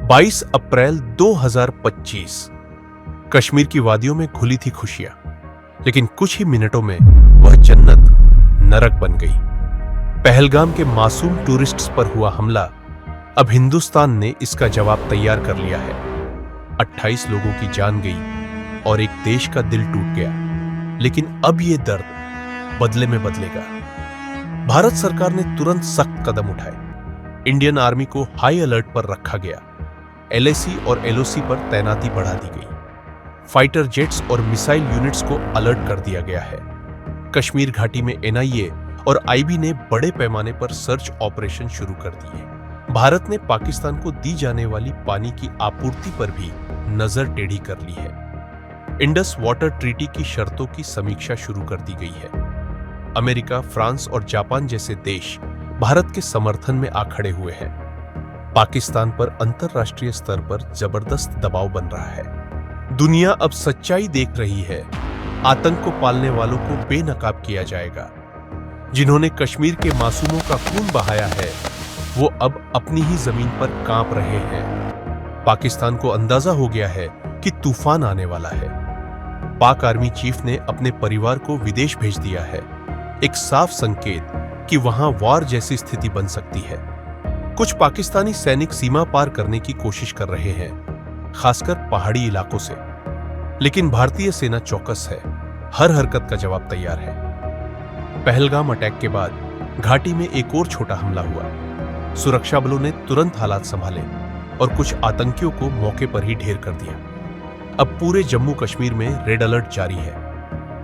22 अप्रैल 2025 कश्मीर की वादियों में घुली थी खुशियां, लेकिन कुछ ही मिनटों में वह जन्नत नरक बन गई। पहलगाम के मासूम टूरिस्ट्स पर हुआ हमला, अब हिंदुस्तान ने इसका जवाब तैयार कर लिया है। 28 लोगों की जान गई और एक देश का दिल टूट गया, लेकिन अब यह दर्द बदले में बदलेगा। भारत सरकार ने तुरंत सख्त कदम उठाए। इंडियन आर्मी को हाई अलर्ट पर रखा गया। LAC और LOC पर तैनाती बढ़ा दी गई। फाइटर जेट्स और मिसाइल यूनिट्स को अलर्ट कर दिया गया है। कश्मीर घाटी में NIA और IB ने बड़े पैमाने पर सर्च ऑपरेशन शुरू कर दिए। भारत ने पाकिस्तान को दी जाने वाली पानी की आपूर्ति पर भी नजर टेढ़ी कर ली है। इंडस वाटर ट्रीटी की शर्तों की समीक्षा शुरू कर दी गई है। अमेरिका, फ्रांस और जापान जैसे देश भारत के समर्थन में आ खड़े हुए हैं। पाकिस्तान पर अंतरराष्ट्रीय स्तर पर जबरदस्त दबाव बन रहा है। दुनिया अब सच्चाई देख रही है। आतंक को पालने वालों को बेनकाब किया जाएगा। जिन्होंने कश्मीर के मासूमों का खून बहाया है, वो अब अपनी ही जमीन पर कांप रहे हैं। पाकिस्तान को अंदाजा हो गया है कि तूफान आने वाला है। पाक आर्मी चीफ ने अपने परिवार को विदेश भेज दिया है, एक साफ संकेत कि वहां वार जैसी स्थिति बन सकती है। कुछ पाकिस्तानी सैनिक सीमा पार करने की कोशिश कर रहे हैं, खासकर पहाड़ी इलाकों से, लेकिन भारतीय सेना चौकस है, हर हरकत का जवाब तैयार है। पहलगाम अटैक के बाद घाटी में एक और छोटा हमला हुआ। सुरक्षा बलों ने तुरंत हालात संभाले और कुछ आतंकियों को मौके पर ही ढेर कर दिया। अब पूरे जम्मू कश्मीर में रेड अलर्ट जारी है।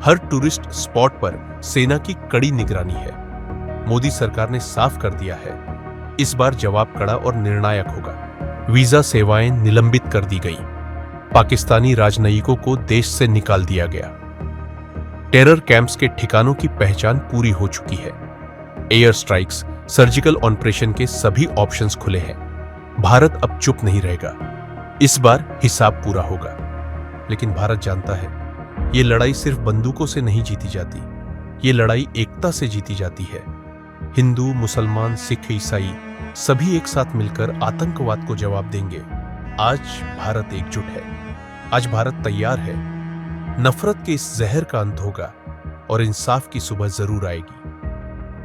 हर टूरिस्ट स्पॉट पर सेना की कड़ी निगरानी है। मोदी सरकार ने साफ कर दिया है, इस बार जवाब कड़ा और निर्णायक होगा। वीजा सेवाएं निलंबित कर दी गई। पाकिस्तानी राजनयिकों को देश से निकाल दिया गया। टेरर कैंप्स के ठिकानों की पहचान पूरी हो चुकी है। एयर स्ट्राइक्स, सर्जिकल ऑपरेशन के सभी ऑप्शंस खुले हैं। भारत अब चुप नहीं रहेगा। इस बार हिसाब पूरा होगा। लेकिन भारत जानता है, ये लड़ाई सिर्फ बंदूकों से नहीं जीती जाती, ये लड़ाई एकता से जीती जाती है। हिंदू, मुसलमान, सिख, ईसाई सभी एक साथ मिलकर आतंकवाद को जवाब देंगे। आज भारत एकजुट है। आज भारत तैयार है। नफरत के इस जहर का अंत होगा और इंसाफ की सुबह जरूर आएगी।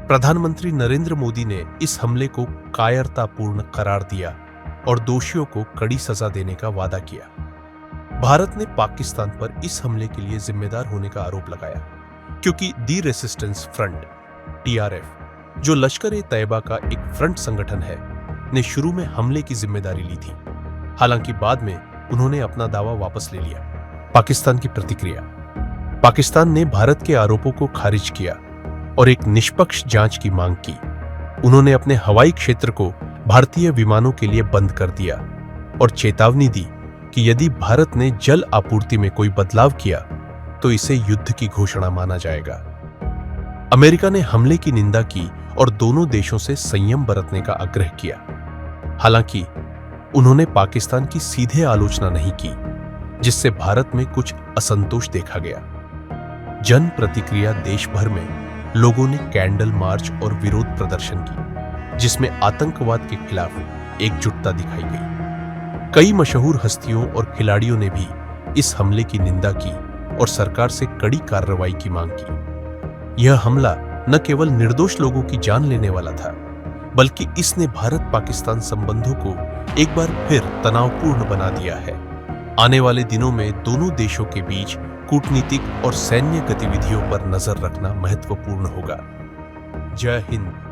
प्रधानमंत्री नरेंद्र मोदी ने इस हमले को कायरतापूर्ण करार दिया और दोषियों को कड़ी सजा देने का वादा किया। भारत ने पाकिस्तान पर इस हमले के लिए जिम्मेदार होने का आरोप लगाया, क्योंकि दी रेसिस्टेंस फ्रंट TRF, जो लश्कर-ए-तैयबा का एक फ्रंट संगठन है, ने शुरू में हमले की जिम्मेदारी ली थी। हालांकि बाद में उन्होंने अपना दावा वापस ले लिया। पाकिस्तान की प्रतिक्रिया। पाकिस्तान ने भारत के आरोपों को खारिज किया और एक निष्पक्ष जांच की मांग की। उन्होंने अपने हवाई क्षेत्र को भारतीय विमानों के लिए बंद कर दिया और चेतावनी दी कि यदि भारत ने जल आपूर्ति में कोई बदलाव किया तो इसे युद्ध की घोषणा माना जाएगा। अमेरिका ने हमले की निंदा की और दोनों देशों से संयम बरतने का आग्रह किया। हालांकि उन्होंने पाकिस्तान की सीधे आलोचना नहीं की, जिससे भारत में कुछ असंतोष देखा गया। जन प्रतिक्रिया। देश भर में लोगों ने कैंडल मार्च और विरोध प्रदर्शन की, जिसमें आतंकवाद के खिलाफ एकजुटता दिखाई गई। कई मशहूर हस्तियों और खिलाड़ियों ने भी इस हमले की निंदा की और सरकार से कड़ी कार्रवाई की मांग की। यह हमला न केवल निर्दोष लोगों की जान लेने वाला था, बल्कि इसने भारत-पाकिस्तान संबंधों को एक बार फिर तनावपूर्ण बना दिया है। आने वाले दिनों में दोनों देशों के बीच कूटनीतिक और सैन्य गतिविधियों पर नजर रखना महत्वपूर्ण होगा। जय हिंद।